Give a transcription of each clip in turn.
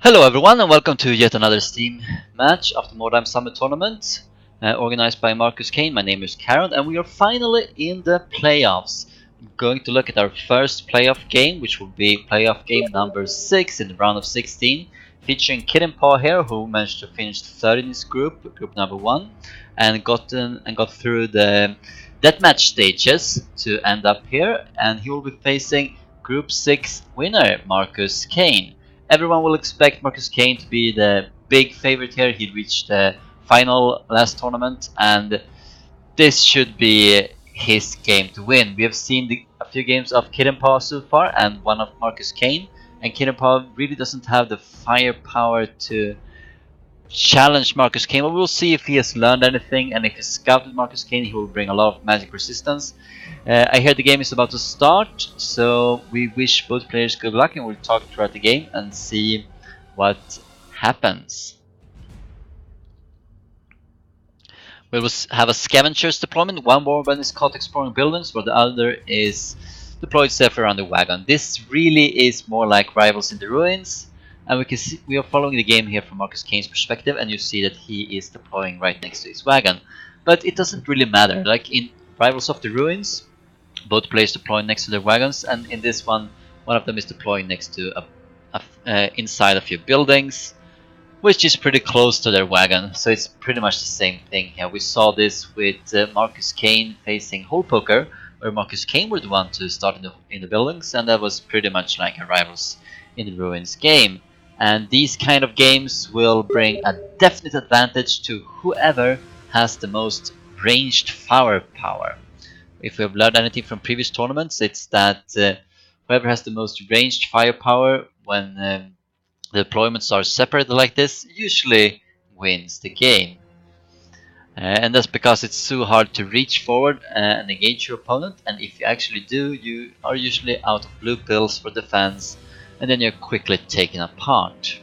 Hello everyone and welcome to yet another Steam match of the Mordheim Summer Tournament organized by Markuskein. My name is Karond and we are finally in the playoffs. We're going to look at our first playoff game, which will be playoff game number 6 in the round of 16, featuring Kittenpaw here, who managed to finish third in his group number 1, and got through the deathmatch stages to end up here, and he will be facing group 6 winner Markuskein. Everyone will expect Markuskein to be the big favorite here. He reached the final last tournament, and this should be his game to win. We have seen a few games of Kittenpaw so far, and one of Markuskein. And Kittenpaw really doesn't have the firepower to challenge Markuskein, but we'll see if he has learned anything, and if he scouted Markuskein, he will bring a lot of magic resistance. I hear the game is about to start, so we wish both players good luck, and we'll talk throughout the game and see what happens. We will have a scavengers deployment. One warband is caught exploring buildings, while the other is deployed safe around the wagon. This really is more like Rivals in the Ruins. And we are following the game here from Markuskein's perspective, and you see that he is deploying right next to his wagon. But it doesn't really matter. Like in Rivals of the Ruins, both players deploy next to their wagons, and in this one of them is deploying next to inside a few buildings, which is pretty close to their wagon. So it's pretty much the same thing here. We saw this with Markuskein facing Hole Poker, where Markuskein were the one to start in the buildings, and that was pretty much like a Rivals in the Ruins game. And these kind of games will bring a definite advantage to whoever has the most ranged firepower. If we have learned anything from previous tournaments, it's that whoever has the most ranged firepower when the deployments are separated like this usually wins the game. And that's because it's so hard to reach forward and engage your opponent, and if you actually do, you are usually out of blue pills for defense, and then you're quickly taken apart.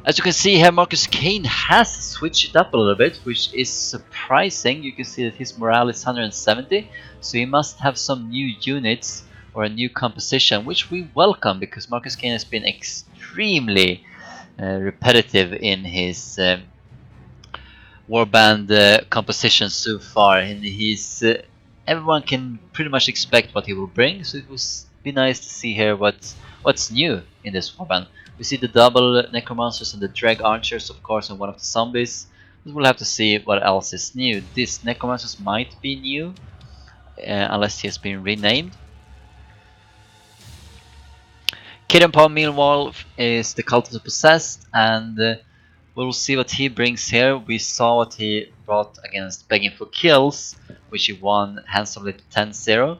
As you can see here, Markuskein has switched it up a little bit, which is surprising. You can see that his morale is 170, so he must have some new units or a new composition, which we welcome, because Markuskein has been extremely repetitive in his warband composition so far, and everyone can pretty much expect what he will bring, so it will be nice to see here what's new in this warband. We see the double necromancers and the drag archers, of course, and one of the zombies, but we'll have to see what else is new. These necromancers might be new, unless he has been renamed. Kittenpaw, meanwhile, is the Cult of the Possessed, and we'll see what he brings here. We saw what he brought against Begging for Kills, which he won handsomely 10-0,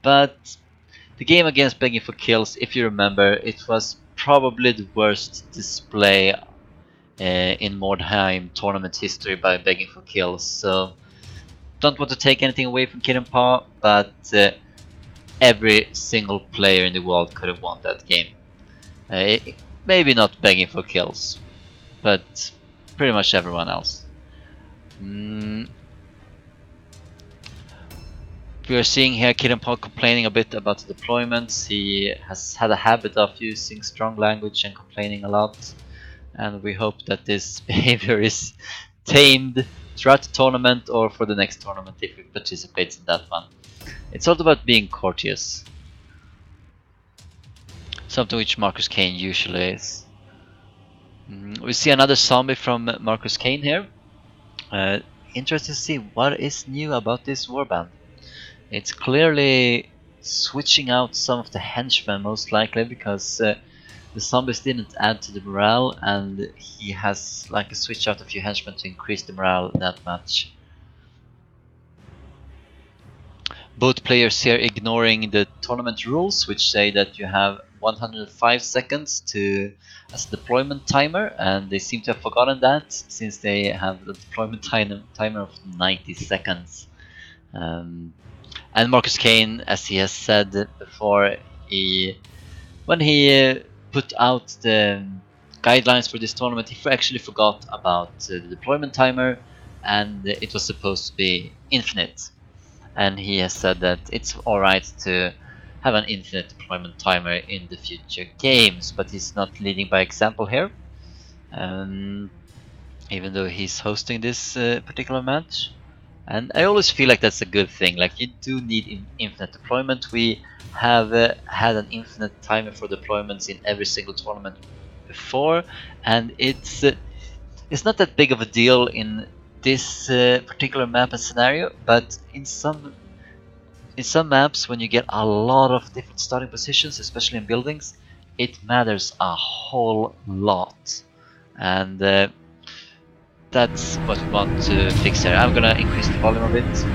but the game against Begging for Kills, if you remember, it was probably the worst display in Mordheim tournament history by Begging for Kills. So don't want to take anything away from Kittenpaw, but every single player in the world could have won that game. Maybe not Begging for Kills, but pretty much everyone else. We are seeing here Kittenpaw complaining a bit about the deployments. He has had a habit of using strong language and complaining a lot, and we hope that this behavior is tamed throughout the tournament or for the next tournament if he participates in that one. It's all about being courteous, something which Markuskein usually is. We see another zombie from Markuskein here. Interesting to see what is new about this warband. It's clearly switching out some of the henchmen, most likely, because the zombies didn't add to the morale, and he has like switched out a few henchmen to increase the morale that much. Both players here ignoring the tournament rules, which say that you have 105 seconds as a deployment timer, and they seem to have forgotten that since they have the deployment timer of 90 seconds. And Markuskein, as he has said before, when he put out the guidelines for this tournament, he actually forgot about the deployment timer, and it was supposed to be infinite. And he has said that it's alright to have an infinite deployment timer in the future games, but he's not leading by example here. Even though he's hosting this particular match. And I always feel like that's a good thing. Like, you do need infinite deployment. We have had an infinite timer for deployments in every single tournament before, and it's not that big of a deal in this particular map and scenario. But in some maps, when you get a lot of different starting positions, especially in buildings, it matters a whole lot. And that's what we want to fix here. I'm gonna increase the volume a bit.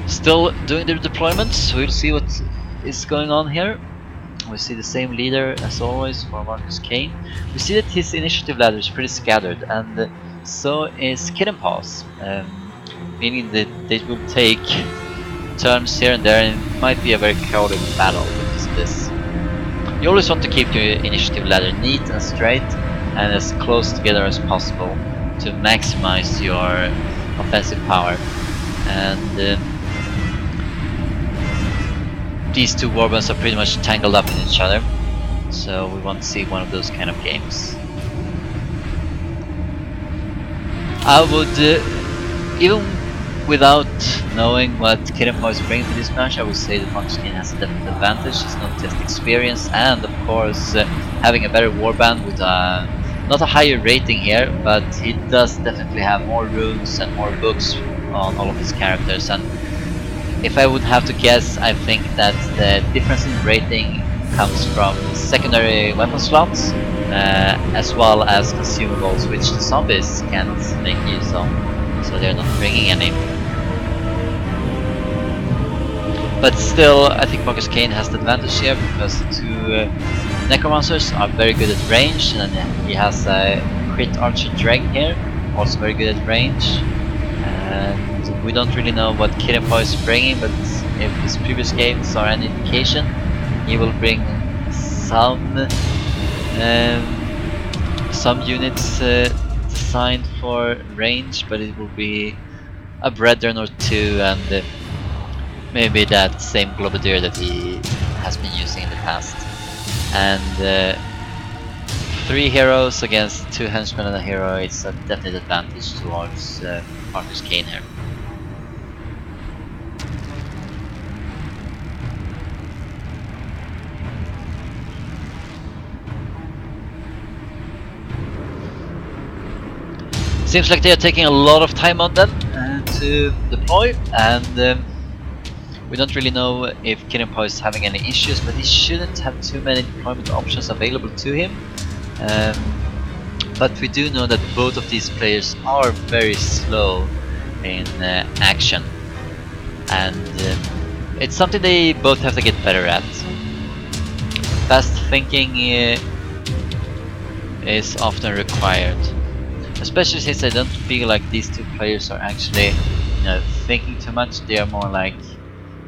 Still doing the deployments. We'll see what is going on here. We see the same leader as always for Markuskein. We see that his initiative ladder is pretty scattered, and so is Kittenpaw's, meaning that they will take turns here and there, and it might be a very chaotic battle because of this. You always want to keep your initiative ladder neat and straight and as close together as possible to maximize your offensive power. And these two warbands are pretty much tangled up in each other, so we want to see one of those kind of games. I would, even without knowing what Kittenpaw is bringing to this match, I would say that Markuskein has a definite advantage. It's not just experience, and of course having a better warband with not a higher rating here, but he does definitely have more runes and more books on all of his characters. And if I would have to guess, I think that the difference in rating comes from secondary weapon slots as well as consumables, which the zombies can't make use of, so they're not bringing any. But still, I think Markuskein has the advantage here because the two necromancers are very good at range, and he has a crit archer dragon here, also very good at range. And we don't really know what Kittenpaw is bringing, but if his previous games are any indication, he will bring some units designed for range, but it will be a brethren or two, and maybe that same globadier that he has been using in the past. And 3 heroes against 2 henchmen and a hero, it's a definite advantage towards Markuskein here. Seems like they are taking a lot of time on them to deploy, and we don't really know if Kittenpaw is having any issues, but he shouldn't have too many deployment options available to him. But we do know that both of these players are very slow in action, and it's something they both have to get better at. Fast thinking is often required, especially since I don't feel like these two players are actually, thinking too much. They are more like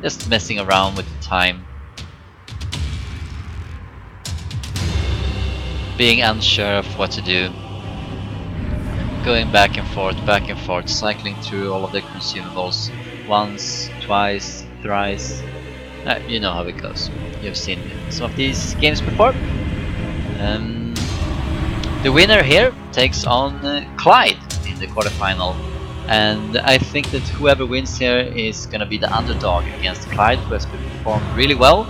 just messing around with the time, being unsure of what to do, going back and forth, cycling through all of the consumables once, twice, thrice. You know how it goes. You've seen some of these games before. The winner here takes on Clyde in the quarterfinal, and I think that whoever wins here is gonna be the underdog against Clyde, who has performed really well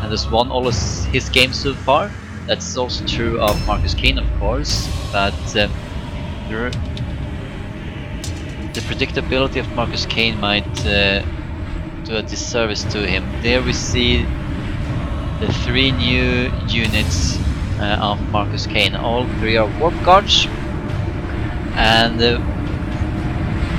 and has won all of his games so far. That's also true of Markuskein, of course, but the predictability of Markuskein might do a disservice to him. There we see the 3 new units of Markuskein. All 3 are warp guards, and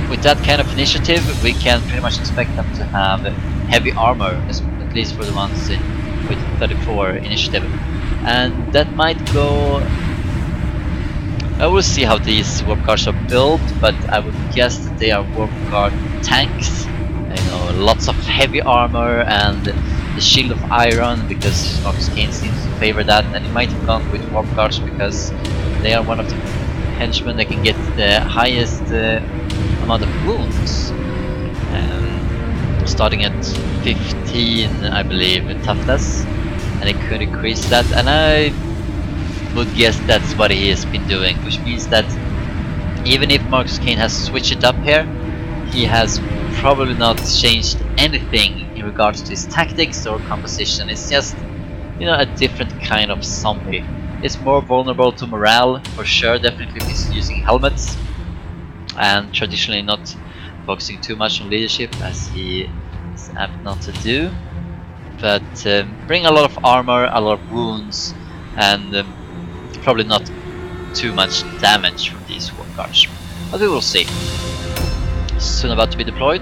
with that kind of initiative, we can pretty much expect them to have heavy armor, at least for the ones with 34 initiative. And that might go... I will see how these warp guards are built, but I would guess that they are warp guard tanks. Lots of heavy armor and the shield of iron, because Markuskein seems to favor that, and he might have gone with warp guards because they are one of the henchman that can get the highest amount of wounds. Starting at 15, I believe, in toughness, and it could increase that, and I would guess that's what he has been doing, which means that even if Markuskein has switched it up here, he has probably not changed anything in regards to his tactics or composition. It's just, you know, a different kind of zombie. It's more vulnerable to morale, for sure, definitely if he's using helmets, and traditionally not focusing too much on leadership, as he is apt not to do. But bring a lot of armor, a lot of wounds, and probably not too much damage from these warp guards. But we will see. Soon about to be deployed.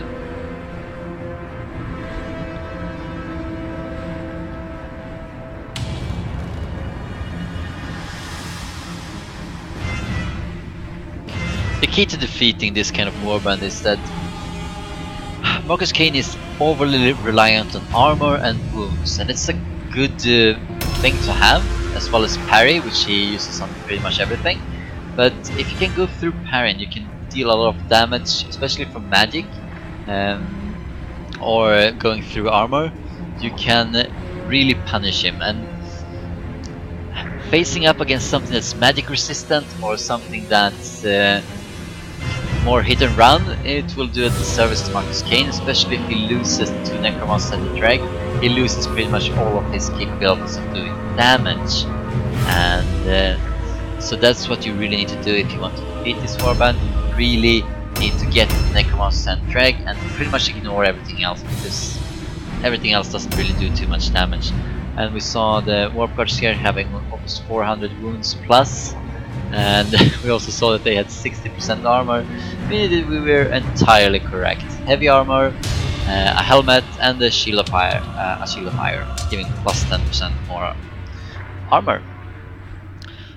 The key to defeating this kind of warband is that Markuskein is overly reliant on armor and wounds, and it's a good thing to have, as well as parry, which he uses on pretty much everything. But if you can go through parry and you can deal a lot of damage, especially from magic, or going through armor, you can really punish him. And facing up against something that's magic resistant or something that's more hit and run, it will do a disservice to Markuskein, especially if he loses to Necromancer and the Drag. He loses pretty much all of his capabilities of doing damage, and so that's what you really need to do if you want to defeat this warband. You really need to get Necromancer and Drag and pretty much ignore everything else, because everything else doesn't really do too much damage. And we saw the warp guards here having almost 400 wounds plus, and we also saw that they had 60% armor, meaning that we were entirely correct. Heavy armor, a helmet, and a shield of fire, giving plus 10% more armor.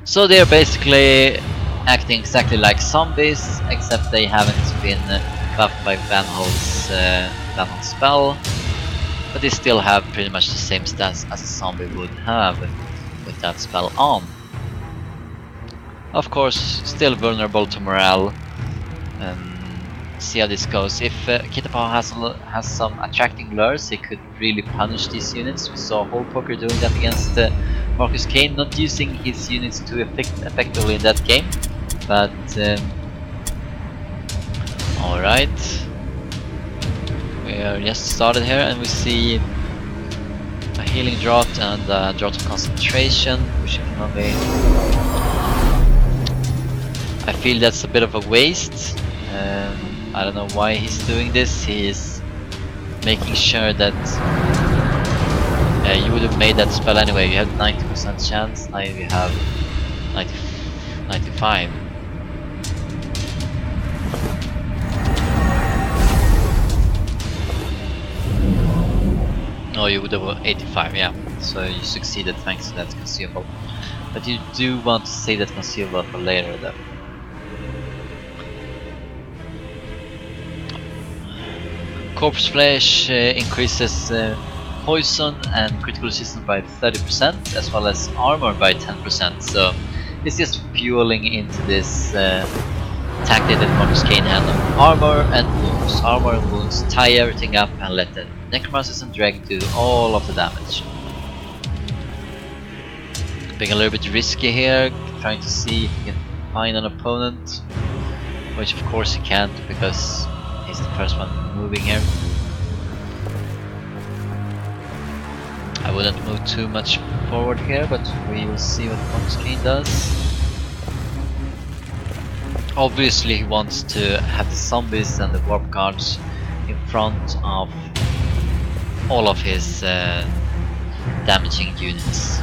So they are basically acting exactly like zombies, except they haven't been buffed by Vanhol's spell, but they still have pretty much the same stats as a zombie would have with that spell on. Of course, still vulnerable to morale. See how this goes. If Kittenpaw has some attracting lures, he could really punish these units. We saw Hole Poker doing that against Markuskein, not using his units too effectively in that game. But alright, we are just started here, and we see a healing drought and a drought of concentration, which you can only... I feel that's a bit of a waste. I don't know why he's doing this. He's making sure that you would have made that spell anyway. You had 90% chance, now you have 95. No, you would have 85, yeah. So you succeeded thanks to that consumable. But you do want to save that consumable for later though. Corpse Flesh increases poison and critical resistance by 30%, as well as armor by 10%, so it's just fueling into this tactic that Markuskein had of armor and wounds. Armor and wounds, tie everything up and let the Necromancers and Drag do all of the damage. Being a little bit risky here, trying to see if he can find an opponent, which of course he can't because he's the first one moving here. I wouldn't move too much forward here, but we will see what Markuskein does. Obviously he wants to have the zombies and the warp guards in front of all of his damaging units.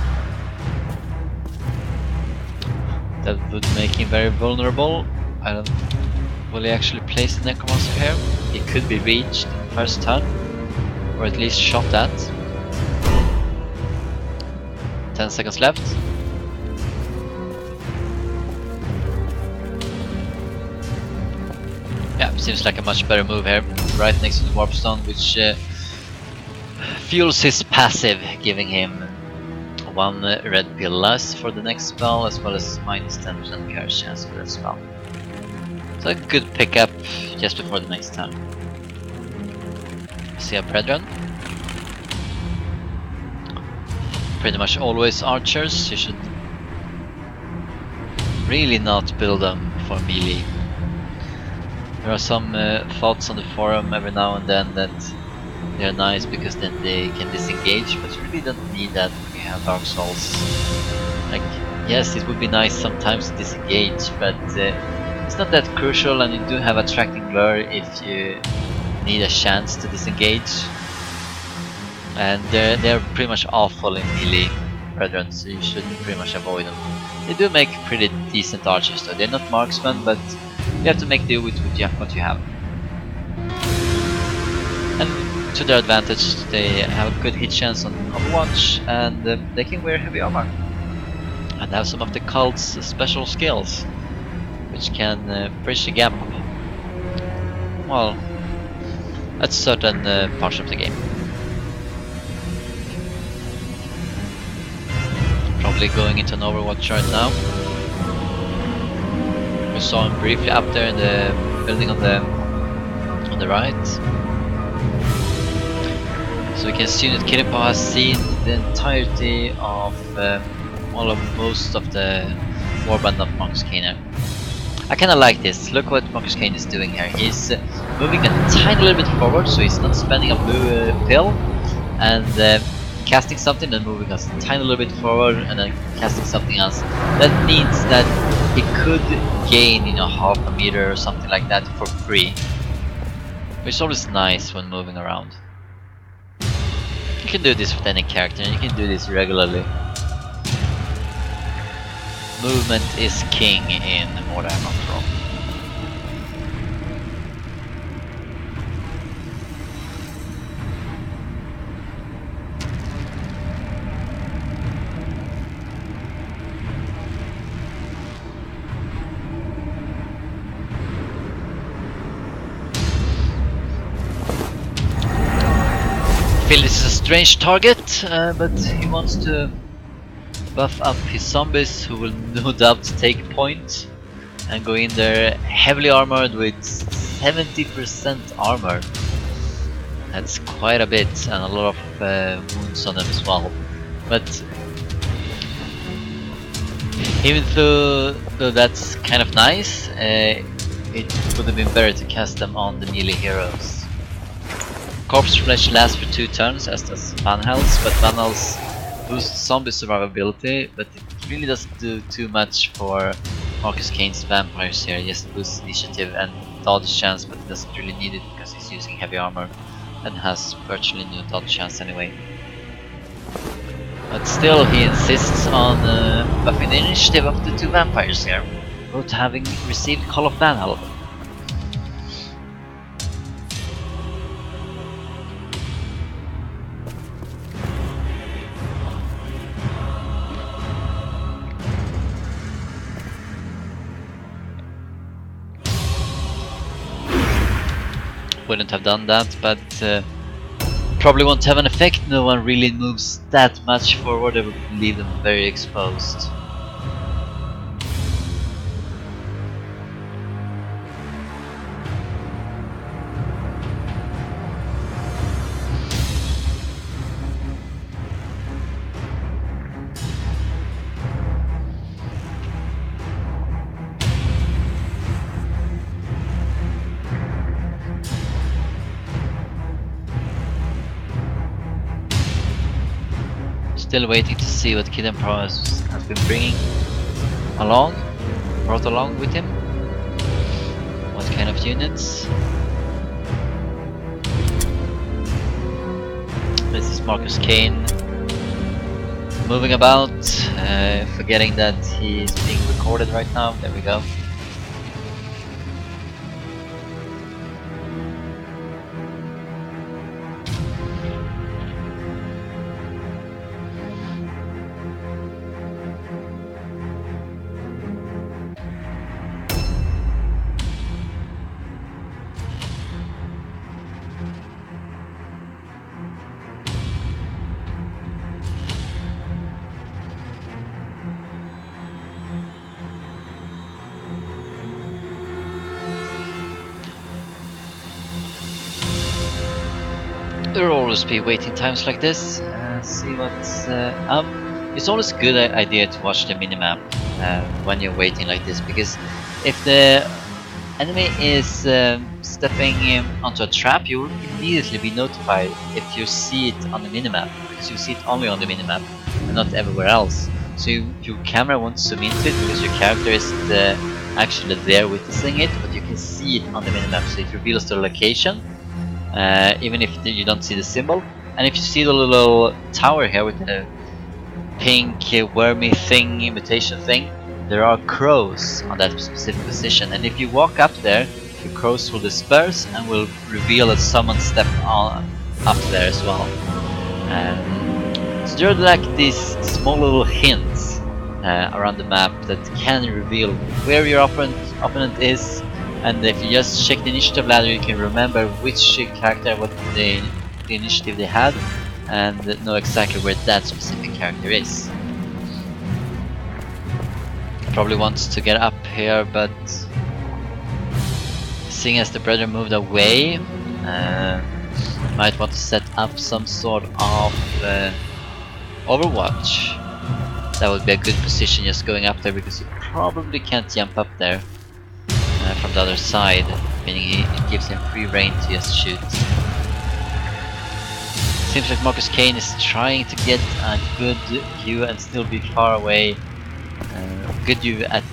That would make him very vulnerable. I don't... Will he actually place the Necromancer here? He could be reached in the first turn, or at least shot at. 10 seconds left. Yeah, seems like a much better move here, right next to the Warpstone, which fuels his passive, giving him 1 red pill less for the next spell, as well as minus 10% curse chance for that spell. So a good pickup just before the next turn. See our brethren. Pretty much always archers. You should really not build them for melee. There are some thoughts on the forum every now and then that they're nice because then they can disengage, but you really don't need that when you have Dark Souls. Like, yes, it would be nice sometimes to disengage, but it's not that crucial, and you do have Attracting Blur if you need a chance to disengage. And they're pretty much awful in melee, brethren, so you should pretty much avoid them. They do make pretty decent archers though. They're not marksmen, but you have to make do with what you have. And to their advantage, they have a good hit chance on Overwatch, and they can wear heavy armor. And have some of the cult's special skills, which can bridge the gap, well, at certain parts of the game. Probably going into an Overwatch right now. We saw him briefly up there in the building on the right. So we can assume that Kittenpaw has seen the entirety of most of the warband of Markuskein. I kinda like this. Look what Markuskein is doing here. He's moving a tiny little bit forward, so he's not spending a blue pill and casting something, then moving us a tiny little bit forward, and then casting something else. That means that he could gain, you know, half a meter or something like that for free, which is always nice when moving around. You can do this with any character, and you can do this regularly. Movement is king in Mordheim after all. I feel this is a strange target, but he wants to buff up his zombies, who will no doubt take point and go in there heavily armored with 70% armor. That's quite a bit, and a lot of wounds on them as well. But even though that's kind of nice, it would have been better to cast them on the melee heroes. Corpse Flesh lasts for 2 turns, as does Van Hells, but Van Hells boosts zombie survivability, but it really doesn't do too much for Markuskein's vampires here. He just boosts initiative and dodge chance, but he doesn't really need it because he's using heavy armor and has virtually no dodge chance anyway. But still, he insists on buffing the initiative of the 2 vampires here, both having received Call of Van Hell. Wouldn't have done that, but probably won't have an effect. No one really moves that much forward. It would leave them very exposed. Still waiting to see what Kittenpaw has been brought along with him. What kind of units? This is Markuskein moving about, forgetting that he's being recorded right now. There we go. There will always be waiting times like this. See what's up. It's always a good idea to watch the minimap when you're waiting like this, because if the enemy is stepping onto a trap, you will immediately be notified if you see it on the minimap, because you see it only on the minimap and not everywhere else. So your camera won't zoom into it because your character isn't actually there witnessing it, but you can see it on the minimap, so it reveals the location. Even if you don't see the symbol. And if you see the little tower here with the pink wormy thing, imitation thing, there are crows on that specific position, and if you walk up there, the crows will disperse and will reveal that someone stepped up there as well. So there are like these small little hints around the map that can reveal where your opponent is. And if you just check the initiative ladder, you can remember which character, what the initiative they had, and know exactly where that specific character is. Probably wants to get up here, but seeing as the brother moved away, might want to set up some sort of overwatch. That would be a good position, just going up there, because you probably can't jump up there from the other side, meaning it gives him free reign to just shoot. Seems like Markuskein is trying to get a good view and still be far away. Good view at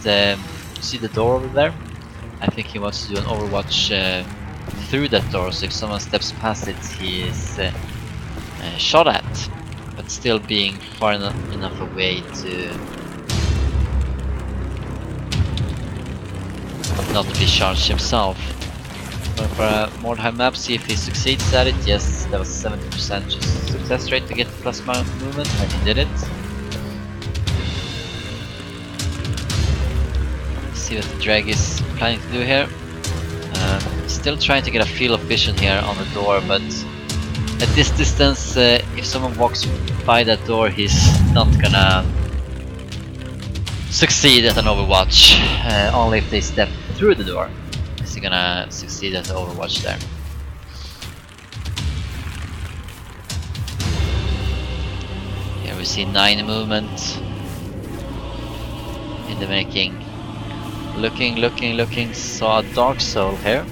see the door over there? I think he wants to do an overwatch through that door, so if someone steps past it, he is shot at, but still being far enough away to not be charged himself. But for a Mordheim map, see if he succeeds at it. Yes, that was 70% success rate to get the plasma movement, and he did it. Let's see what the drag is planning to do here. Still trying to get a field of vision here on the door, but at this distance, if someone walks by that door, he's not gonna succeed at an overwatch. Only if they step through the door is he gonna succeed at the overwatch there. Here we see 9 movement in the making. Looking, saw a Dark Soul here.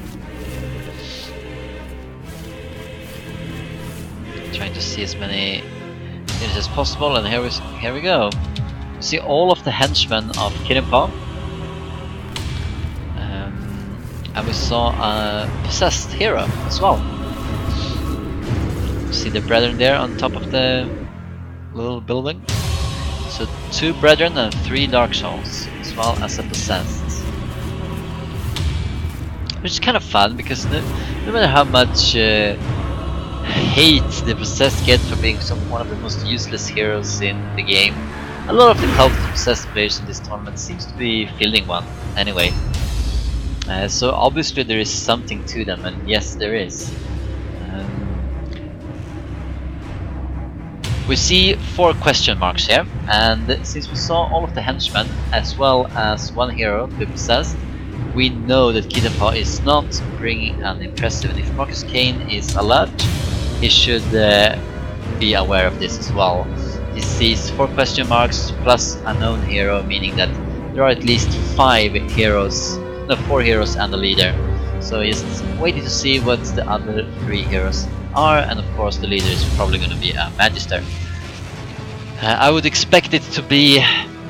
Trying to see as many units as possible, and here we go. See all of the henchmen of Kittenpaw. And we saw a possessed hero as well. See the brethren there on top of the little building. So 2 brethren and 3 dark souls, as well as a possessed. Which is kind of fun, because no matter how much hate the possessed get for being one of the most useless heroes in the game, a lot of the cult possessed players in this tournament seems to be fielding one anyway. So obviously there is something to them, and yes, there is. We see 4 question marks here, and since we saw all of the henchmen as well as 1 hero to be possessed, we know that Kittenpaw is not bringing an impressive, and if Markuskein is alert, he should be aware of this as well. He sees 4 question marks plus a known hero, meaning that there are at least 4 heroes and a leader. So he's waiting to see what the other 3 heroes are, and of course the leader is probably going to be a Magister. I would expect it to be,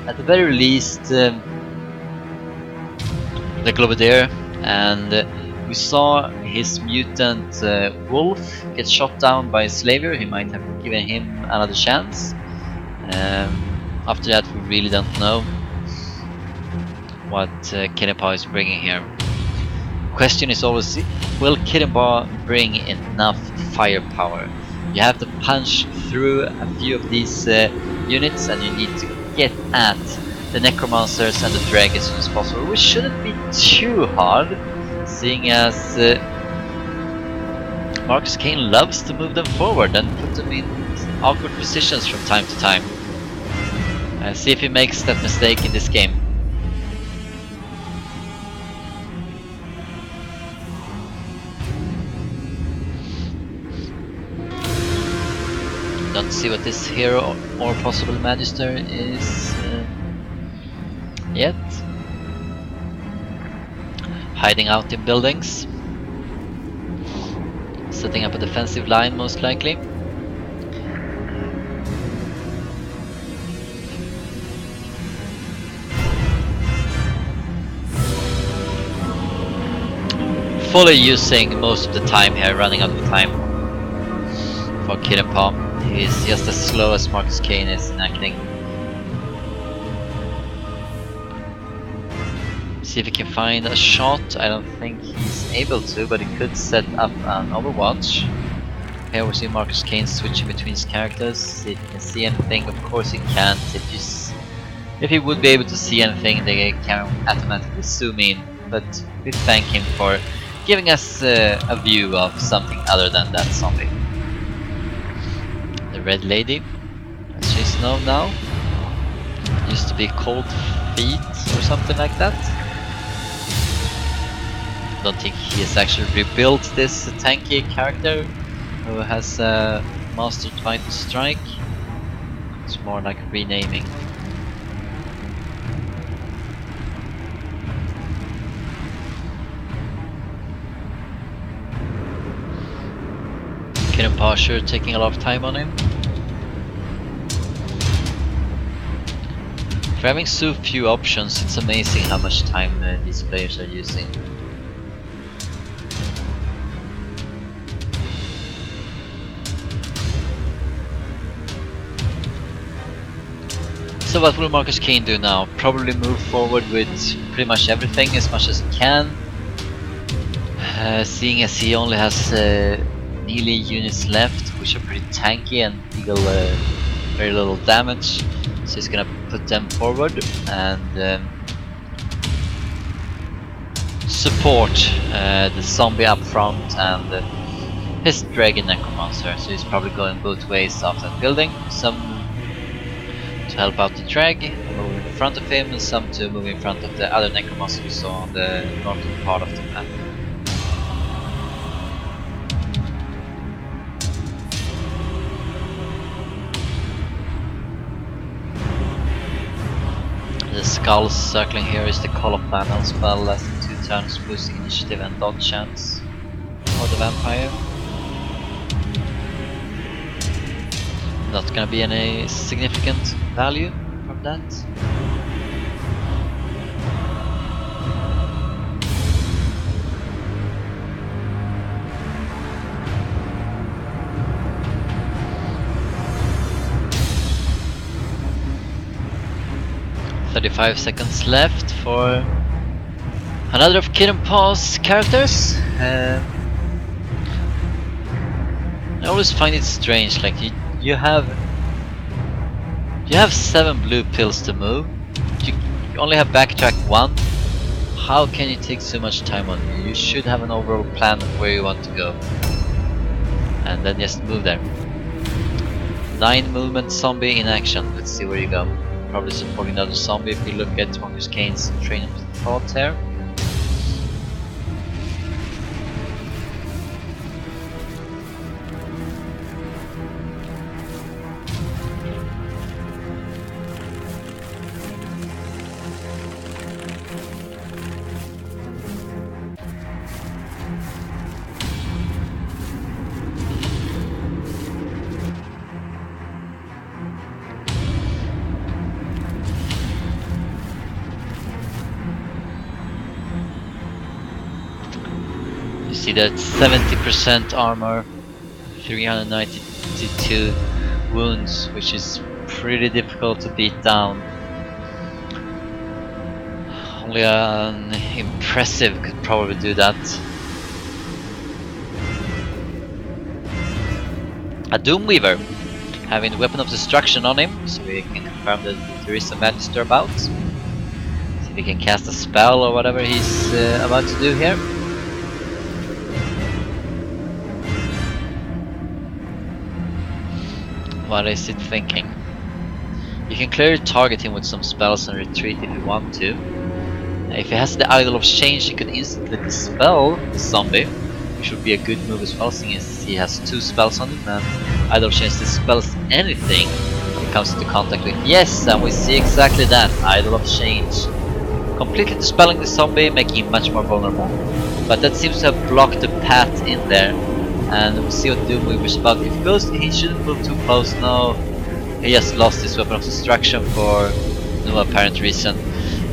at the very least, the Globadier, and we saw his mutant wolf get shot down by Slavier. He might have given him another chance. After that, we really don't know what Kittenpaw is bringing here. Question is always, will Kittenpaw bring enough firepower? You have to punch through a few of these units, and you need to get at the necromancers and the drag as soon as possible, which shouldn't be too hard, seeing as Markuskein loves to move them forward and put them in awkward positions from time to time. See if he makes that mistake in this game. Don't see what this hero or possible magister is yet. Hiding out in buildings. Setting up a defensive line most likely. Fully using most of the time here, running out of time for Kittenpaw. He's just as slow as Markuskein is in acting. See if he can find a shot. I don't think he's able to, but he could set up an overwatch. Here we see Markuskein switching between his characters. See if he can see anything. Of course he can't. If he would be able to see anything, they can automatically zoom in. But we thank him for giving us a view of something other than that zombie. The Red Lady, as she's known now, used to be Cold Feet or something like that. Don't think he has actually rebuilt this tanky character who has mastered Vital Strike. It's more like renaming. Kittenpaw sure taking a lot of time on him. For having so few options, it's amazing how much time these players are using. So what will Markuskein do now? Probably move forward with pretty much everything as much as he can. Seeing as he only has melee units left, which are pretty tanky and deal very little damage. So he's gonna put them forward and support the zombie up front and his dragon necromancer. So he's probably going both ways of that building. Some to help out the drag, move in front of him, and some to move in front of the other necromancer we saw on the northern part of the map. The skull circling here is the Call of Panel spell, lasting 2 turns, boosting initiative and dodge chance for the vampire. Not gonna be any significant value from that. "35 seconds left for another of Kittenpaw's characters. I always find it strange, like you have 7 blue pills to move. You only have backtrack 1. How can you take so much time on it? You should have an overall plan of where you want to go, and then just move there. 9 movement zombie in action. Let's see where you go. Probably supporting another zombie if you look at Markuskein's train of thought here. See that 70% armor, 392 wounds, which is pretty difficult to beat down. Only an impressive could probably do that. A Doomweaver, having the Weapon of Destruction on him, so we can confirm that there is a Magister about. See if he can cast a spell or whatever he's about to do here. What is it thinking? You can clearly target him with some spells and retreat if you want to. If he has the Idol of Change, he could instantly dispel the zombie, which would be a good move as well, seeing as he has 2 spells on him, and Idol of Change dispels anything he comes into contact with. Yes, and we see exactly that, Idol of Change. Completely dispelling the zombie, making him much more vulnerable. But that seems to have blocked the path in there. And we'll see what Doomweaver's about. If he goes, he shouldn't move too close. No, he just lost his weapon of destruction for no apparent reason.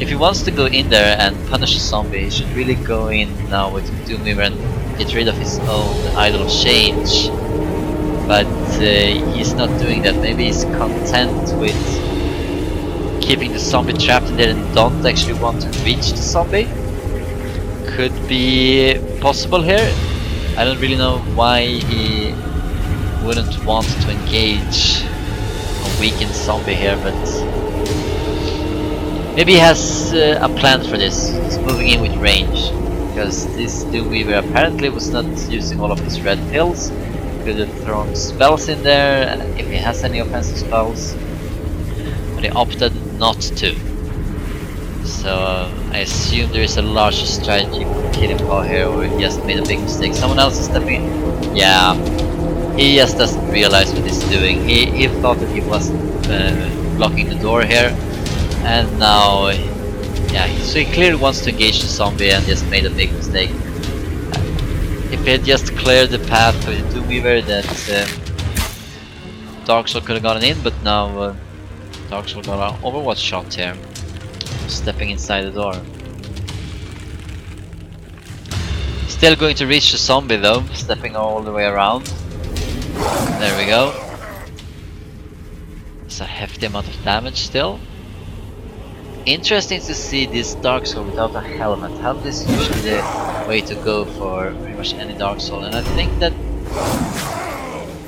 If he wants to go in there and punish a zombie, he should really go in now with Doomweaver and get rid of his own Idol of Change. But he's not doing that. Maybe he's content with keeping the zombie trapped in there and don't actually want to reach the zombie. Could be possible here. I don't really know why he wouldn't want to engage a weakened zombie here, but maybe he has a plan for this. He's moving in with range, because this Doomweaver apparently was not using all of his red pills. Could have thrown spells in there, if he has any offensive spells, but he opted not to. So I assume there is a larger strategy for Kittenpaw here, or he just made a big mistake. Someone else is stepping in. Yeah, he just doesn't realize what he's doing. He thought that he was blocking the door here, and now, yeah, so he clearly wants to engage the zombie and just made a big mistake. If he had just cleared the path for the Doomweaver, that Dark Soul could have gotten in, but now Dark Soul got an Overwatch shot here. Stepping inside the door. Still going to reach the zombie though, stepping all the way around. There we go. It's a hefty amount of damage still. Interesting to see this Dark Soul without a helmet. Helmet is usually the way to go for pretty much any Dark Soul, and I think that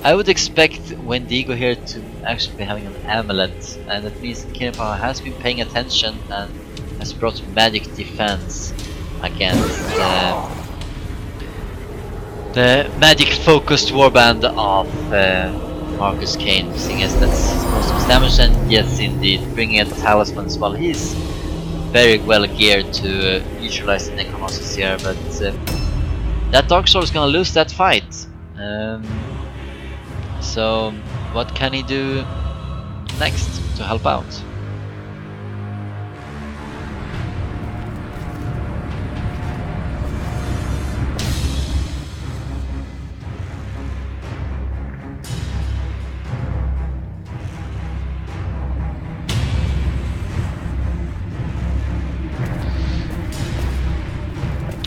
I would expect Wendigo here to actually be having an amulet, and that means that Kittenpaw has been paying attention and has brought magic defense against the magic focused warband of Markuskein, seeing as that's most of his damage, and yes indeed, bringing a talisman as well. He's very well geared to neutralize the necromancers here, but that Dark Soul is gonna lose that fight. So what can he do next to help out?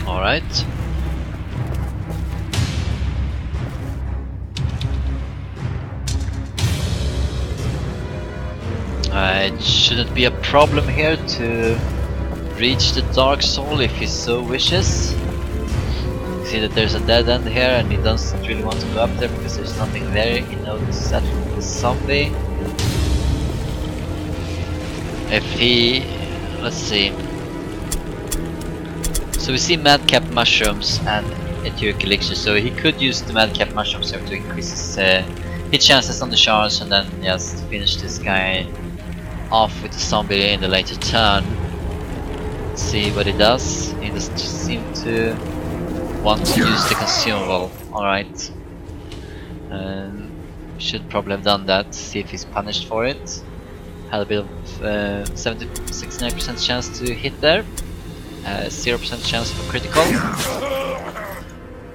All right. It shouldn't be a problem here to reach the Dark Soul if he so wishes. You see that there's a dead end here, and he doesn't really want to go up there because there's nothing there. He knows that from the zombie. If he... let's see. So we see Madcap Mushrooms and Etheric Elixir, so he could use the Madcap Mushrooms here to increase his hit chances on the charge and then just finish this guy off with the zombie in the later turn. Let's see what he does. He doesn't seem to want to use the consumable. Alright. Should probably have done that. See if he's punished for it. Had a bit of 69% chance to hit there. 0% chance for critical.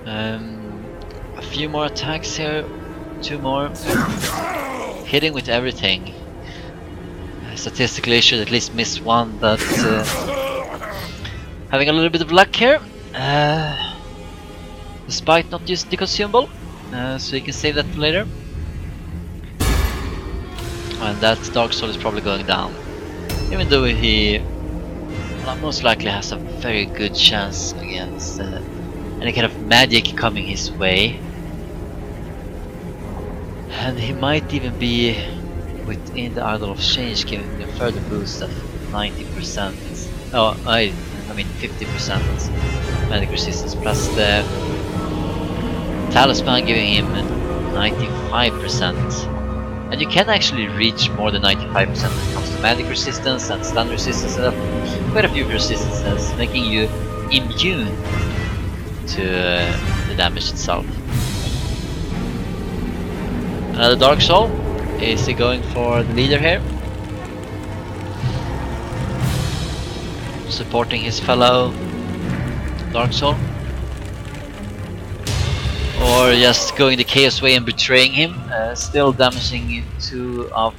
A few more attacks here. 2 more. Hitting with everything. Statistically should at least miss 1, but having a little bit of luck here, despite not using the consumable, so you can save that for later. And that Dark Soul is probably going down, even though he most likely has a very good chance against any kind of magic coming his way, and he might even be within the Idol of Change, giving him a further boost of 90%. Oh, I mean 50% magic resistance, plus the talisman giving him 95%. And you can actually reach more than 95% when it comes to magic resistance and stun resistance, and quite a few resistances, making you immune to the damage itself. Another Dark Soul. Is he going for the leader here? Supporting his fellow Dark Soul? Or just going the Chaos way and betraying him? Still damaging 2 of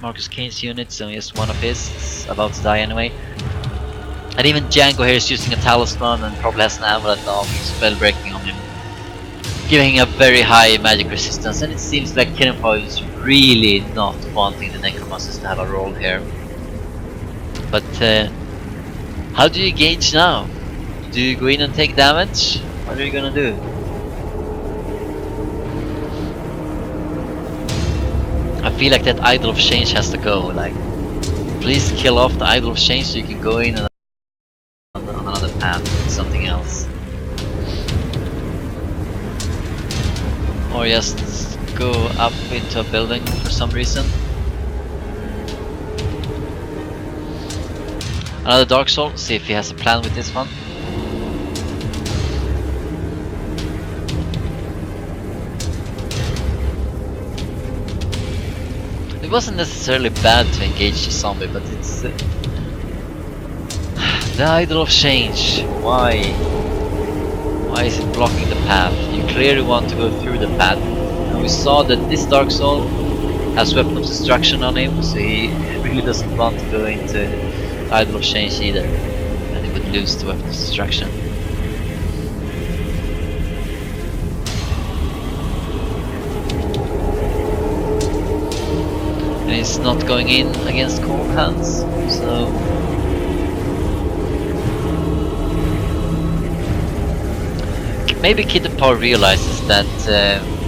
Markuskein's units, and just 1 of his is about to die anyway. And even Django here is using a talisman and probably has an amulet of spell breaking on him, giving a very high magic resistance. And it seems like Kittenpaw is really not wanting the Necromancers to have a role here. But how do you gauge now? Do you go in and take damage? What are you gonna do? I feel like that Idol of Change has to go. Like, please kill off the Idol of Change so you can go in and on another path with something else. Or just go up into a building for some reason. Another Dark Soul, see if he has a plan with this one. It wasn't necessarily bad to engage the zombie, but it's the Idol of Change. Why? Why is it blocking the path? You clearly want to go through the path. And we saw that this Dark Soul has Weapon of Destruction on him, so he really doesn't want to go into the Idol of Change either. And he would lose the Weapon of Destruction. And he's not going in against cold hands, so maybe Kittenpaw realizes that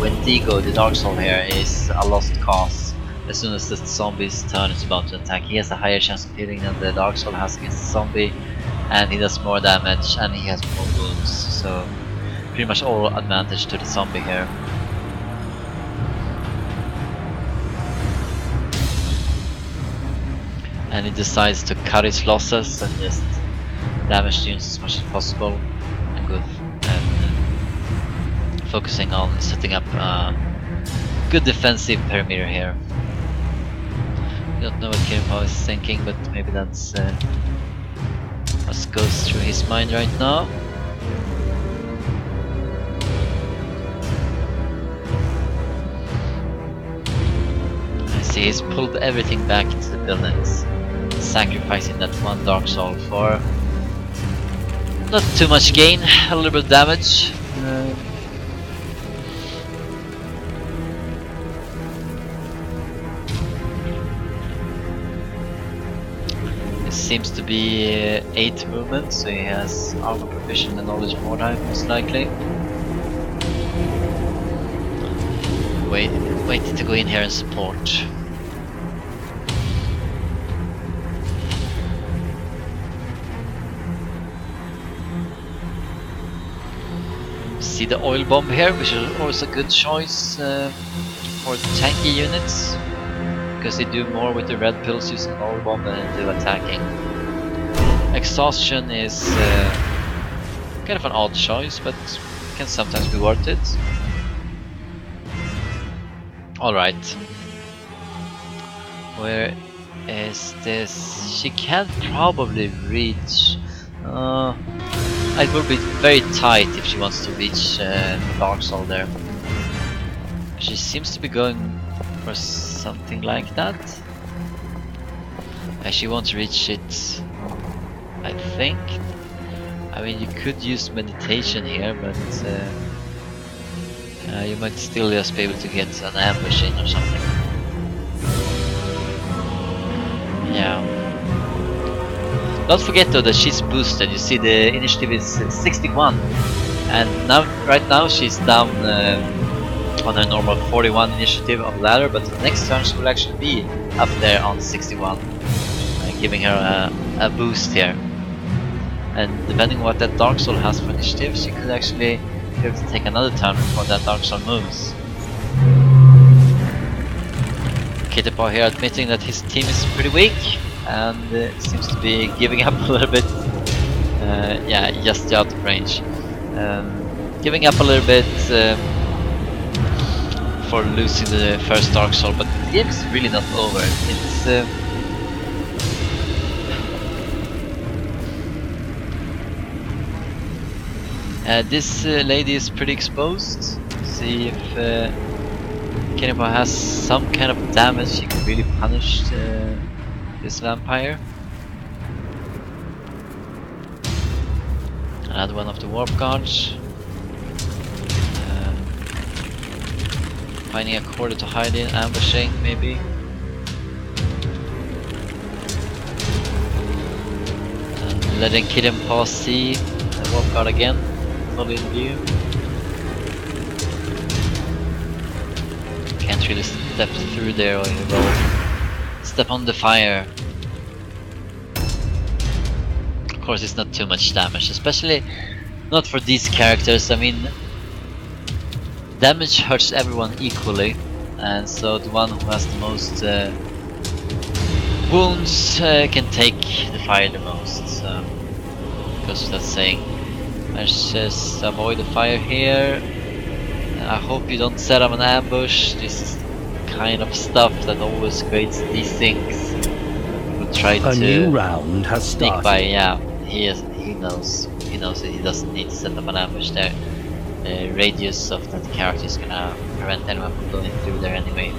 Wendigo, the Dark Soul here, is a lost cause. As soon as the zombie's turn is about to attack, he has a higher chance of hitting than the Dark Soul has against the zombie, and he does more damage and he has more wounds, so pretty much all advantage to the zombie here. And he decides to cut his losses and just damage the units as much as possible, and go focusing on setting up a good defensive perimeter here. I don't know what Kittenpaw is thinking, but maybe that's what goes through his mind right now. I see he's pulled everything back into the buildings, sacrificing that 1 Dark Soul for not too much gain, a little bit of damage. Seems to be 8 movement, so he has armor proficient and knowledge Mordheim most likely. Waiting to go in here and support. See the oil bomb here, which is always a good choice for tanky units, because they do more with the red pills using oil bomb than they do attacking. Exhaustion is kind of an odd choice, but can sometimes be worth it. Alright. Where is this? She can probably reach... it will be very tight if she wants to reach Dark Soul there. She seems to be going for something like that. She wants to reach it, I think. I mean, you could use meditation here, but you might still just be able to get an ambush in or something. Yeah. Don't forget though that she's boosted. You see the initiative is 61, and now, right now she's down on her normal 41 initiative on the ladder, but the next turn she will actually be up there on 61, giving her a boost here. And depending on what that Dark Soul has for initiative, she could actually be able to take another turn before that Dark Soul moves. Kittenpaw here admitting that his team is pretty weak, and seems to be giving up a little bit. Yeah, just out of range. giving up a little bit for losing the first Dark Soul, but the game is really not over. It's this lady is pretty exposed. See if Kittenpaw has some kind of damage she can really punish this vampire. Another one of the warp guards. Finding a corridor to hide in, ambushing maybe. And letting Kittenpaw see the warp guard again, fully in view. Can't really step through there or you will step on the fire. Of course it's not too much damage, especially not for these characters. I mean, damage hurts everyone equally, and so the one who has the most wounds can take the fire the most. So, because of that saying. Let's just avoid the fire here. I hope you don't set up an ambush. This is the kind of stuff that always creates these things. We'll try to new round has sneak started. by. Yeah, he knows that he doesn't need to set up an ambush there. The radius of that character is gonna prevent anyone from going through there anyway.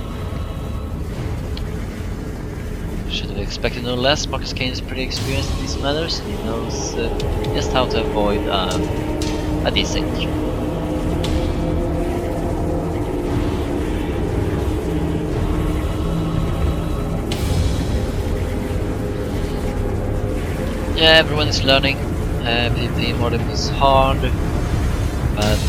Should have expected no less. Markuskein is pretty experienced in these matters. He knows just how to avoid a desync. Yeah, everyone is learning. PvP in Mordheim is hard, but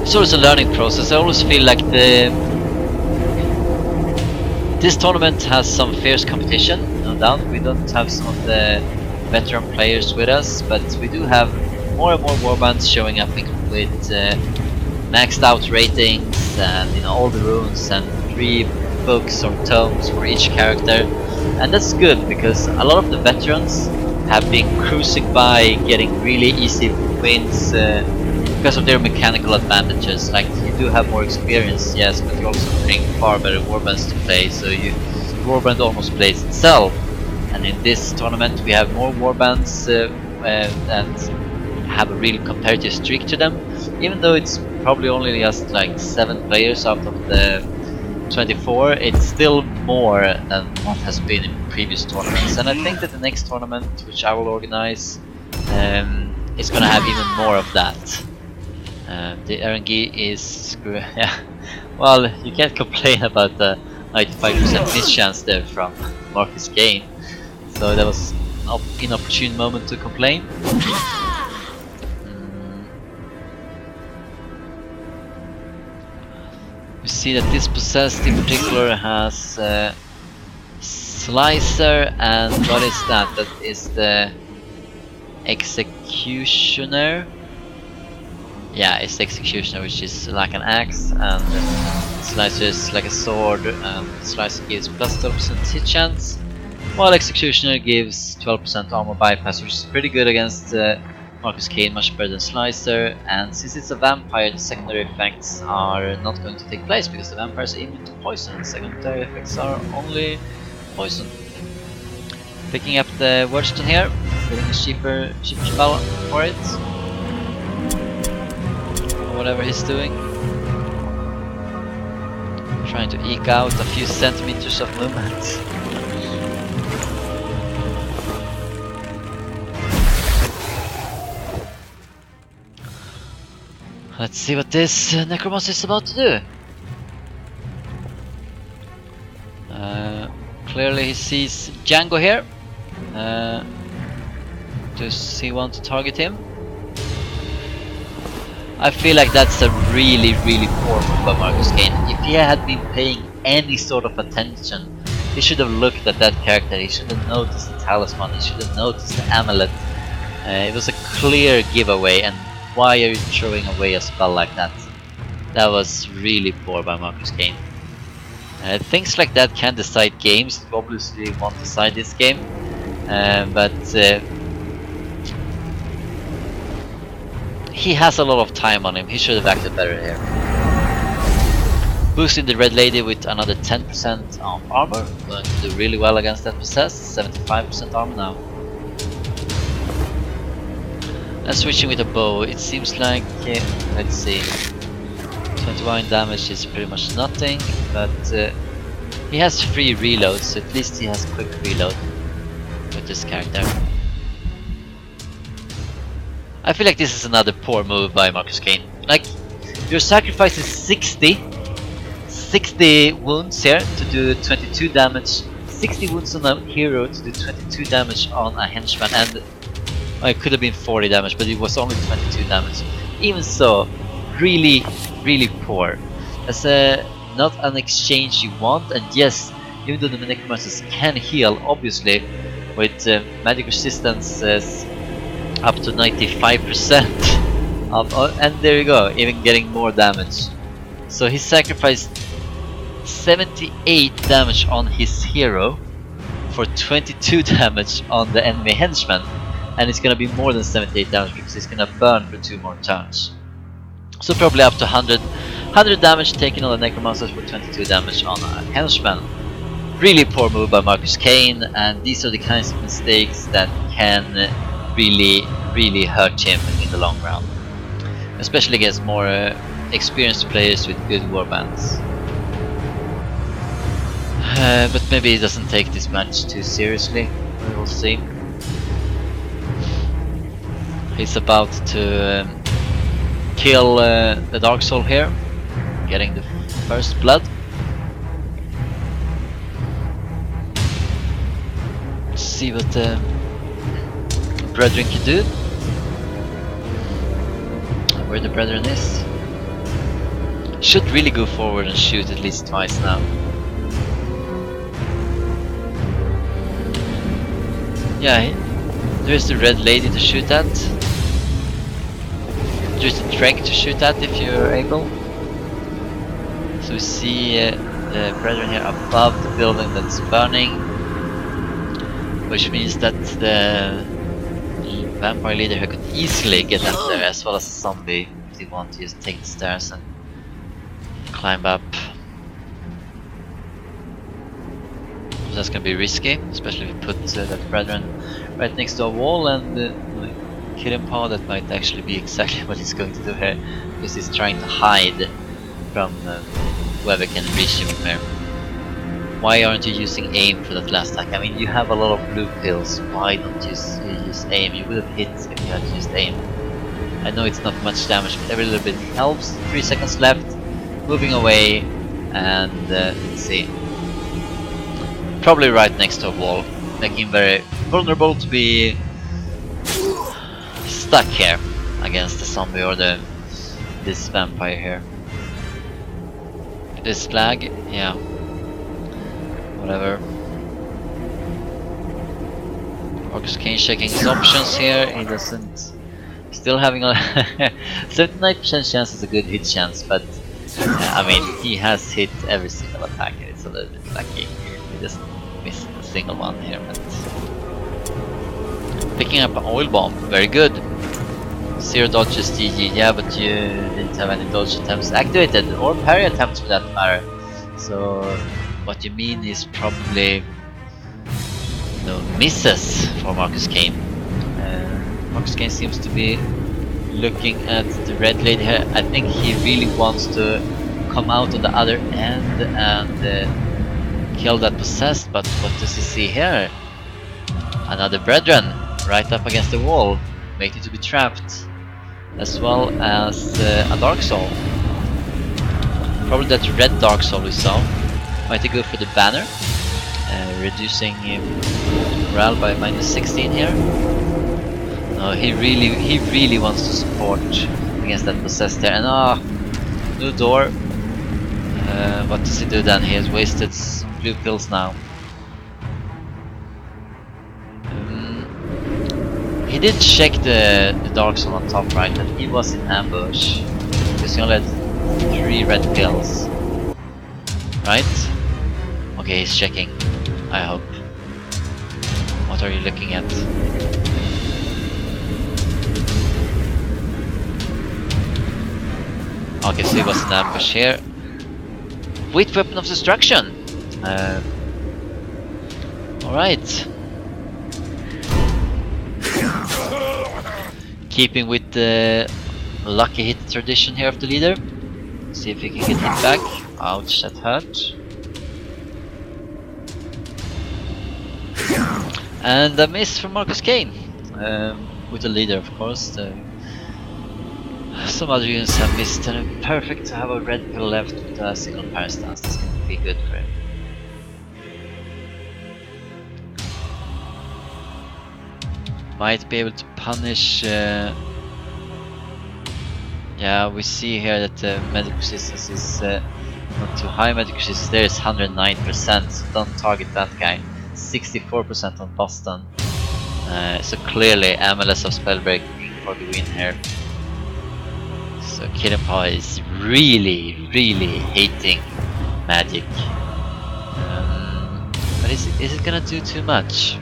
it's always a learning process. I always feel like this tournament has some fierce competition, no doubt. We don't have some of the veteran players with us, but we do have more and more warbands showing up with maxed out ratings and all the runes and 3 books or tomes for each character. And that's good because a lot of the veterans have been cruising by, getting really easy wins because of their mechanical advantages. Like, you do have more experience, yes, but you also bring far better warbands to play, so the warband almost plays itself. And in this tournament we have more warbands that have a real competitive streak to them, even though it's probably only just like 7 players out of the 24. It's still more than what has been in previous tournaments, and I think that the next tournament, which I will organize, is gonna have even more of that. The RNG is yeah. Well, you can't complain about the 95% miss chance there from Markuskein, so that was an inopportune moment to complain. We see that this possessed in particular has Slicer, and what is that? That is the Executioner. Yeah, it's the Executioner, which is like an axe, and Slicer is like a sword, and Slicer gives plus 12% hit chance, while Executioner gives 12% armor bypass, which is pretty good against Markuskein, much better than Slicer. And since it's a vampire, the secondary effects are not going to take place because the vampires are immune to poison. Secondary effects are only poison. Picking up the Wordstone here, getting a cheaper spell for it. Whatever he's doing. Trying to eke out a few centimeters of movement. Let's see what this Necromancer is about to do. Clearly he sees Django here. Does he want to target him? I feel like that's a really poor move by Markuskein. If he had been paying any sort of attention, he should have looked at that character, he should have noticed the talisman, he should have noticed the amulet. It was a clear giveaway, and why are you throwing away a spell like that? That was really poor by Markuskein. Things like that can decide games. You obviously won't decide this game, but he has a lot of time on him. He should have acted better here. Boosting the red lady with another 10% of armor. Going to do really well against that possess. 75% armor now. And switching with a bow, it seems like, let's see, 21 damage is pretty much nothing, but he has free reloads, so at least he has quick reload with this character. I feel like this is another poor move by Markuskein. Like, your sacrifice is 60 wounds here to do 22 damage, 60 wounds on a hero to do 22 damage on a henchman, and it could have been 40 damage, but it was only 22 damage. Even so, really poor. That's not an exchange you want, and yes, even though the necromancers can heal, obviously, with magic resistance up to 95%, and there you go, even getting more damage. So he sacrificed 78 damage on his hero for 22 damage on the enemy henchman, and it's gonna be more than 78 damage because he's gonna burn for 2 more turns. So probably up to 100 damage taken on the necromancers for 22 damage on a henchman. Really poor move by Markuskein, and these are the kinds of mistakes that can really hurt him in the long run, especially against more experienced players with good warbands. But maybe he doesn't take this match too seriously. We will see. He's about to kill the Dark Soul here, getting the first blood. Let's see what the Brethren can do. Where the Brethren is. Should really go forward and shoot at least twice now. Yeah, there's the red lady to shoot at. There's a Dreg to shoot at if you're able. So we see the Brethren here above the building that's burning, which means that the vampire leader here could easily get up there, as well as a zombie if they want to just take the stairs and climb up. So that's gonna be risky, especially if you put that Brethren right next to a wall, and Kittenpaw, that might actually be exactly what he's going to do here, because he's trying to hide from whoever can reach him from here. Why aren't you using aim for that last attack? I mean, you have a lot of blue pills, why don't you use aim? You would have hit if you had used aim. I know it's not much damage, but every little bit helps. 3 seconds left, moving away, and let's see. Probably right next to a wall, making him very vulnerable to be stuck here against the zombie or this vampire here. This flag, yeah, whatever. Markuskein checking his options here. He doesn't. Still having a 79% chance is a good hit chance, but I mean, he has hit every single attack. It's a little bit lucky. He just missed a single one here, but picking up an oil bomb, very good. 0 dodges, GG. Yeah, but you didn't have any dodge attempts activated, or parry attempts for that matter. So what you mean is probably no misses for Markuskein. Markuskein seems to be looking at the red lady here. I think he really wants to come out on the other end and kill that possessed, but what does he see here? Another Brethren right up against the wall, waiting to be trapped, as well as a Dark Soul. Probably that red Dark Soul we saw. Might he go for the banner, reducing morale by -16 here. No, he really wants to support against that possessed there. And new door. What does he do then? He has wasted some blue pills now. He did check the Dark Soul on top right, but he was in ambush because he only had 3 red pills. Right? Okay, he's checking. I hope. What are you looking at? Okay, so he was an ambush here. With Weapon of Destruction! Alright. Keeping with the lucky hit tradition here of the leader. See if he can get hit back. Ouch, that hurt. And a miss from Markuskein. With the leader, of course. Some other units have missed, and perfect to have a red pill left with a single parastance. This can be good for him. Might be able to punish. Yeah, we see here that the medic resistance is not too high. Medic resistance there is 109%, so don't target that guy. 64% on Boston. So clearly MLS of Spellbreak for the win here. So Kittenpaw is really hating magic. But is it gonna do too much?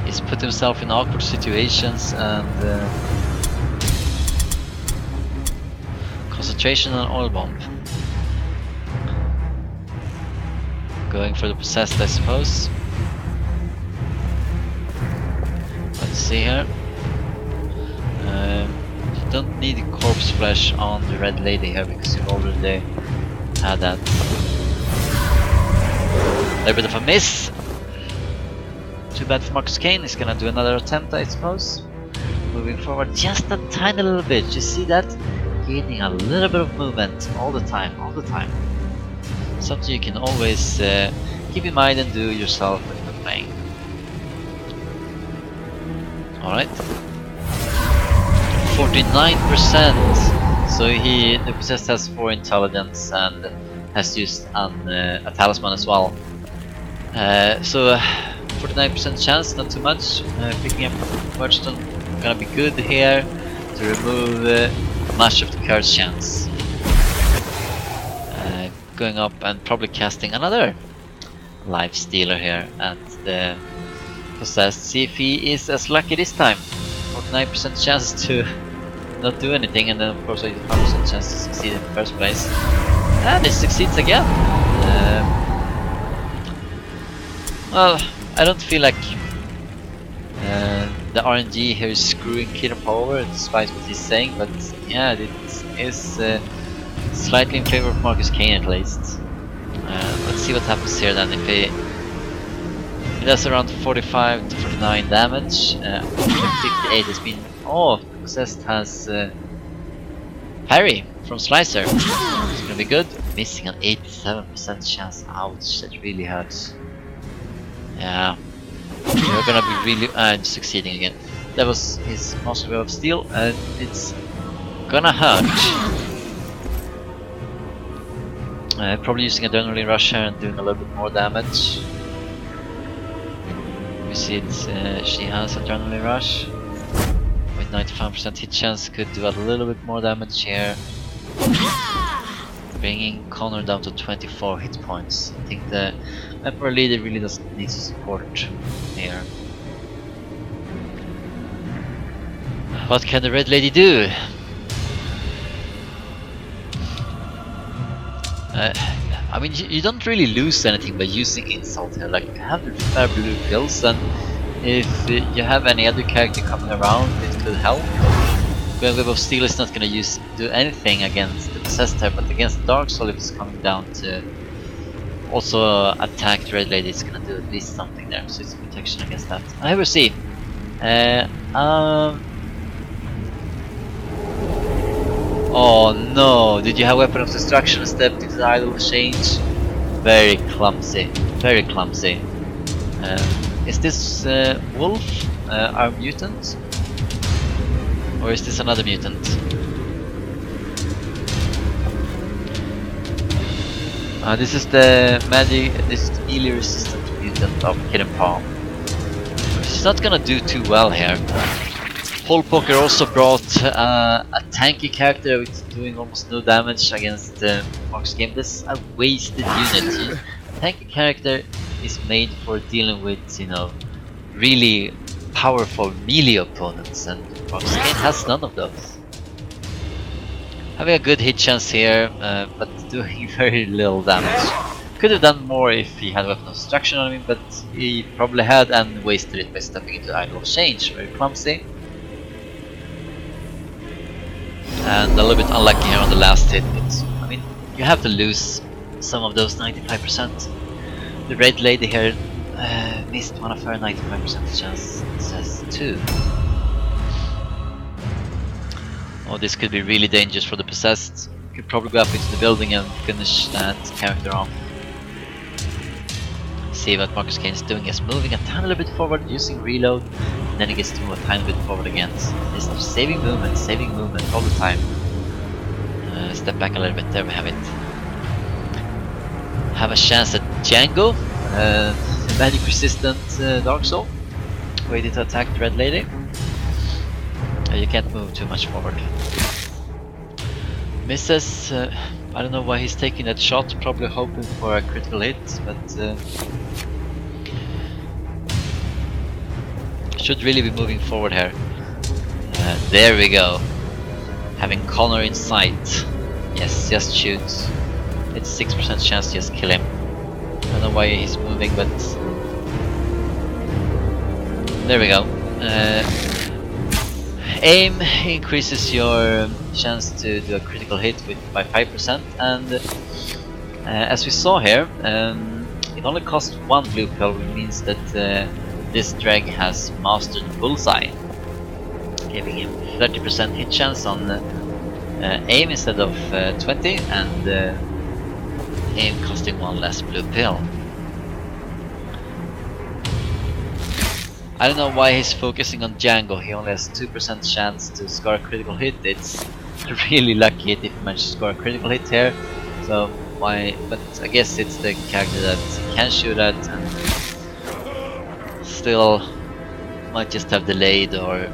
He's put himself in awkward situations and concentration on oil bomb. Going for the possessed, I suppose. Let's see here. You don't need corpse flesh on the red lady here because you already had that. A little bit of a miss. Too bad for Markuskein. He's gonna do another attempt, I suppose. Moving forward just a tiny little bit. You see that? Gaining a little bit of movement all the time. Something you can always keep in mind and do yourself when you're playing. Alright. 49%. So the possessed has 4 intelligence and has used a talisman as well. So 49% chance, not too much. Picking up Mordheim gonna be good here to remove much of the curse chance. Going up and probably casting another life stealer here at the possessed. See if he is as lucky this time. 49% chance to not do anything, and then of course 85% chance to succeed in the first place. And it succeeds again. Well, I don't feel like the RNG here is screwing Kittenpaw over despite what he's saying, but yeah, it is slightly in favor of Markuskein at least. Let's see what happens here then. If he does around 45 to 49 damage, 58 has been. Oh, possessed has parry from Slicer. It's gonna be good. Missing an 87% chance. Ouch, that really hurts. Yeah, you're gonna be really succeeding again. That was his Master of Steel, and it's gonna hurt. Probably using Adrenaline Rush here and doing a little bit more damage. We see it's, she has Adrenaline Rush. With 95% hit chance, could do a little bit more damage here. Bringing Connor down to 24 hit points. I think the Emperor leader really doesn't need support here. What can the red lady do? I mean, you don't really lose anything by using insult here. Like, you have the fair blue pills, and if you have any other character coming around, it could help. Web of Steel is not gonna do anything against the possessed here, but against Dark Soul, if it's coming down to also attack the red lady, it's gonna do at least something there. So it's protection against that. I will see. Oh no, did you have Weapon of Destruction and stepped into the Idol Exchange? Very clumsy, very clumsy. Is this Wolf, our mutant? Or is this another mutant? This is the melee resistant mutant of Kittenpaw. She's not gonna do too well here. Pole Poker also brought a tanky character with doing almost no damage against Markuskein. This is a wasted unit. A tanky character is made for dealing with, you know, really powerful melee opponents, and Markuskein has none of those. Having a good hit chance here, but doing very little damage. Could have done more if he had a weapon of destruction on him, but he probably had and wasted it by stepping into the Idol of Change. Very clumsy. And a little bit unlucky here on the last hit, but I mean, you have to lose some of those 95%. The red lady here missed one of her 95% chances too. Oh, this could be really dangerous for the possessed. Could probably go up into the building and finish that character off. See what Markuskein is doing. He's moving a tiny little bit forward using reload, and then he gets to move a tiny bit forward again. He's saving movement all the time. Step back a little bit, there we have it. Have a chance at Django, magic resistant Dark Soul. Waiting to attack the red lady. You can't move too much forward. Misses. I don't know why he's taking that shot, probably hoping for a critical hit, but should really be moving forward here. There we go. Having Connor in sight. Yes, just shoot. It's 6% chance to just kill him. I don't know why he's moving, but there we go. Aim increases your chance to do a critical hit by 5%, and as we saw here, it only costs 1 blue pill, which means that this drag has mastered Bullseye, giving him 30% hit chance on aim instead of 20, and aim costing 1 less blue pill. I don't know why he's focusing on Django. He only has 2% chance to score a critical hit. It's really lucky if he manages to score a critical hit here. So why? But I guess it's the character that can shoot at and still might just have delayed or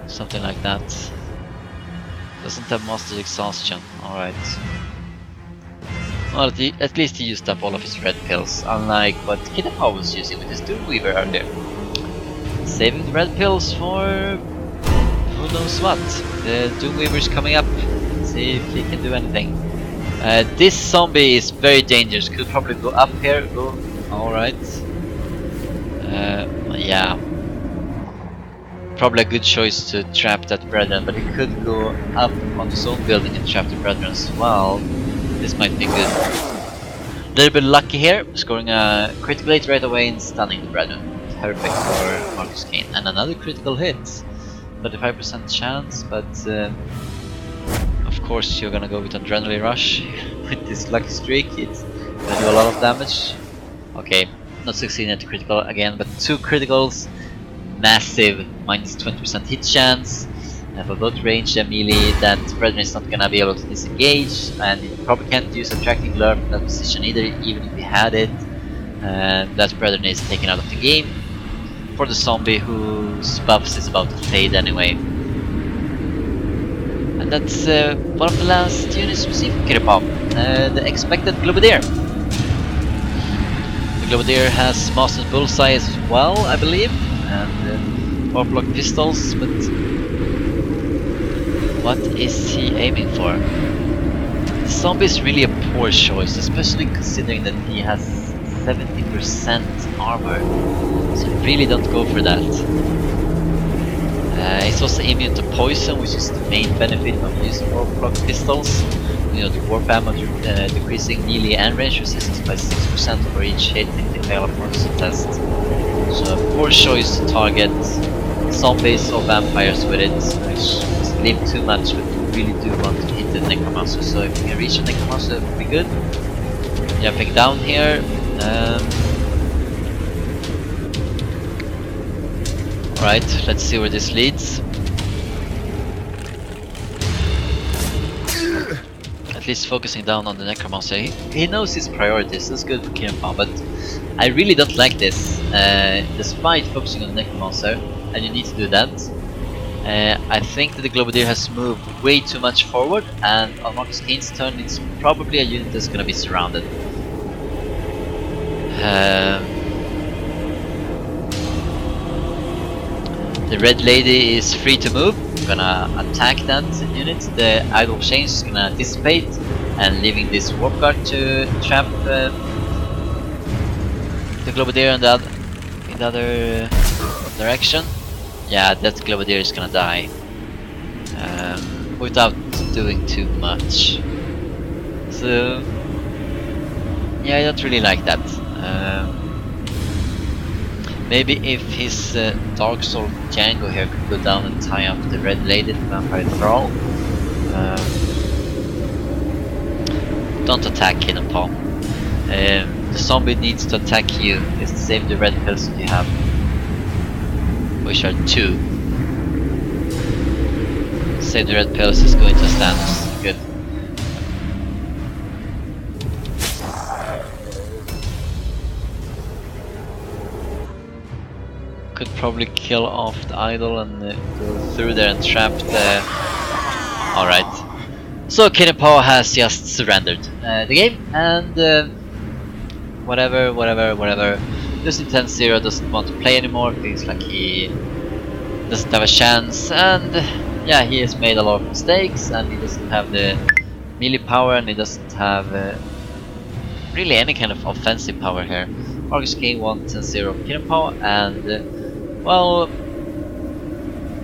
something like that. Doesn't have mastered exhaustion. All right. Well, at least he used up all of his red pills, unlike what Kittenpaw was using with his Doomweaver earlier. Saving the red pills for who knows what. The Doomweaver is coming up. Let's see if he can do anything. This zombie is very dangerous. Could probably go up here. Go. All right. Yeah. Probably a good choice to trap that brethren, but he could go up on his own building and trap the brethren as well. This might be good. A little bit lucky here, scoring a critical hit right away and stunning the brethren. Perfect for Markuskein. And another critical hit. 35% chance, but of course you're gonna go with Adrenaline Rush. With this lucky streak, it's gonna do a lot of damage. Okay, not succeeding at the critical again, but 2 criticals. Massive, minus 20% hit chance. For both range and melee, that brethren is not gonna be able to disengage, and you probably can't use attracting lure from that position either, even if you had it. That brethren is taken out of the game for the zombie whose buffs is about to fade anyway. And that's one of the last units we see from Kittenpaw, the expected Globadier. The Globadier has mastered Bullseye as well, I believe, and 4-block pistols, but what is he aiming for? The zombie is really a poor choice, especially considering that he has 70% armor. So really don't go for that. He's also immune to poison, which is the main benefit of using warp pistols. You know, the warp ammo decreasing melee and range resistance by 6% for each hit if they fail a force test. So a poor choice to target zombies or vampires with it, which leave too much, but you really do want to hit the Necromancer, so if you can reach the Necromancer, it would be good. Jumping down here. Alright, let's see where this leads. At least focusing down on the Necromancer. He knows his priorities, that's good for Kittenpaw, but I really don't like this. Despite focusing on the Necromancer, and you need to do that. I think that the Globadier has moved way too much forward, and on Markuskein's turn it's probably a unit that's going to be surrounded. The red lady is free to move, gonna attack that unit, the idle chains is gonna dissipate, and leaving this warp guard to trap the Globadier in the other direction. Yeah, that Globadier is gonna die without doing too much. So yeah, I don't really like that. Maybe if his Dark Soul Django here could go down and tie up the Red Lady, the Vampire Thrall. Don't attack Kittenpaw. The zombie needs to attack you is to save the red pills that you have, which are 2. Save the red pills is going to stand. Good. Could probably kill off the idol and go through there and trap the... Alright. So Kittenpaw has just surrendered the game, and whatever. Just Intense Zero doesn't want to play anymore, feels like he doesn't have a chance, and yeah, he has made a lot of mistakes, and he doesn't have the melee power, and he doesn't have really any kind of offensive power here. Markuskein won 10-0 Kittenpaw, and well,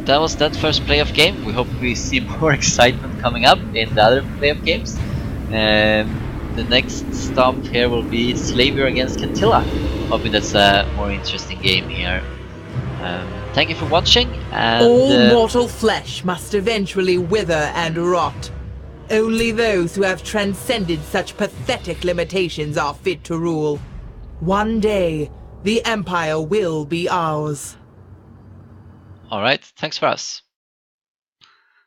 that was that first playoff game. We hope we see more excitement coming up in the other playoff games. The next stop here will be Slavier against Cantilla. Hoping that's a more interesting game here. Thank you for watching. And all mortal flesh must eventually wither and rot. Only those who have transcended such pathetic limitations are fit to rule. One day, the Empire will be ours. Alright, thanks for us.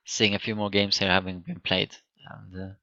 Seeing a few more games here having been played. And